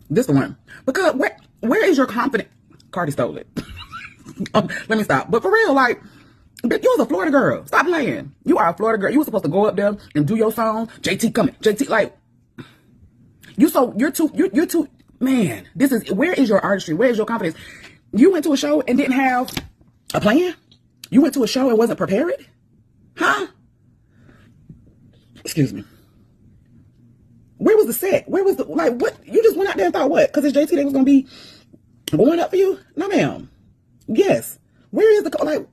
This the one. Because where is your confidence? Cardi stole it. Let me stop. But for real, like, you was a Florida girl. Stop playing. You are a Florida girl. You were supposed to go up there and do your song. JT coming. JT, like, you're too, man, where is your artistry? Where is your confidence? You went to a show and didn't have a plan? You went to a show and wasn't prepared? Huh? Excuse me. Where was the set? Where was the, like, what? You just went out there and thought what? Because it's JT that was going to be going up for you? No, ma'am. Yes. Where is the, like,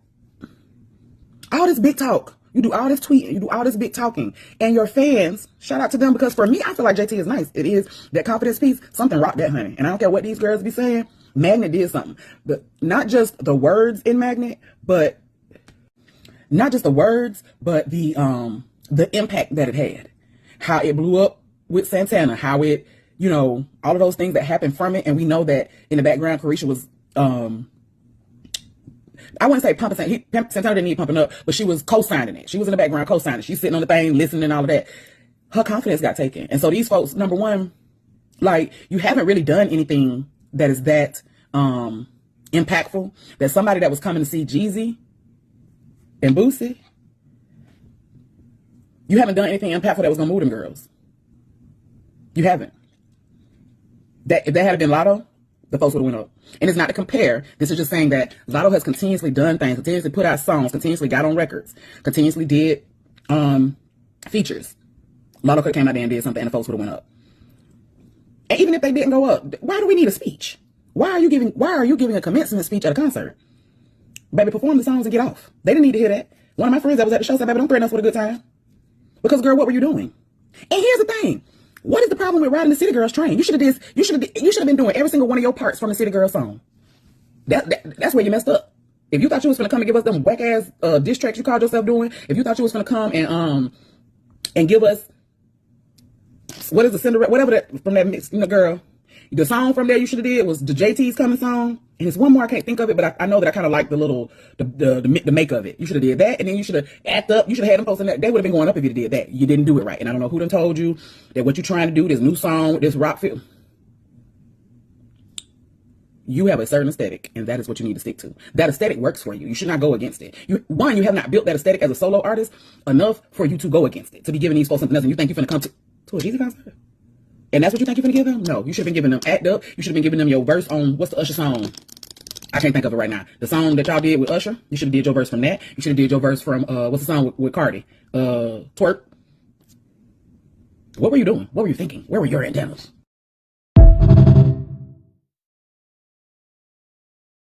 all this big talk. You do all this tweeting. You do all this big talking. And your fans, shout out to them, because for me, I feel like JT is nice. It is that confidence piece. Something rocked that, honey. And I don't care what these girls be saying. Magnet did something. But not just the words in Magnet, but not just the words, but the impact that it had. How it blew up with Santana. How it, you know, all of those things that happened from it. And we know that in the background, Caresha was, I wouldn't say pumping. Santana didn't need pumping up, but she was co-signing it. She was in the background co-signing. She's sitting on the thing, listening and all of that. Her confidence got taken. And so these folks, number one, like, you haven't really done anything that is that impactful. That somebody that was coming to see Jeezy and Boosie, you haven't done anything impactful that was going to move them girls. You haven't. That if that had been Lotto, the folks would have went up. And it's not to compare. This is just saying that Lotto has continuously done things, continuously put out songs, continuously got on records, continuously did features. Lotto could have came out there and did something and the folks would have went up. And even if they didn't go up, why do we need a speech? Why are you giving a commencement speech at a concert? Baby, perform the songs and get off. They didn't need to hear that. One of my friends that was at the show said, baby, don't threaten us with a good time. Because, girl, what were you doing? And here's the thing. What is the problem with riding the City Girls train? You should have been doing every single one of your parts from the City Girls song. That's where you messed up. If you thought you was gonna come and give us them whack ass diss tracks you called yourself doing, if you thought you was gonna come and give us, what is the Cinderella, whatever that from that mix, you know, girl, the song from there you should have did was the JT's Coming song, and it's one more I can't think of it, but I know that I kind of like the little the make of it. You should have did that, and then you should have act up. You should have had them posting that. They would have been going up if you did that. You didn't do it right, and I don't know who done told you that what you're trying to do, this new song, this rock feel. You have a certain aesthetic, and that is what you need to stick to. That aesthetic works for you. You should not go against it. You have not built that aesthetic as a solo artist enough for you to go against it, to be giving these folks something else, and you think you're going to come to a Jeezy concert? And that's what you think you're going to give them? No, you should have been giving them Act Up. You should have been giving them your verse on, what's the Usher song? I can't think of it right now. The song that y'all did with Usher, you should have did your verse from that. You should have did your verse from, what's the song with Cardi? Twerk. What were you doing? What were you thinking? Where were your antennas?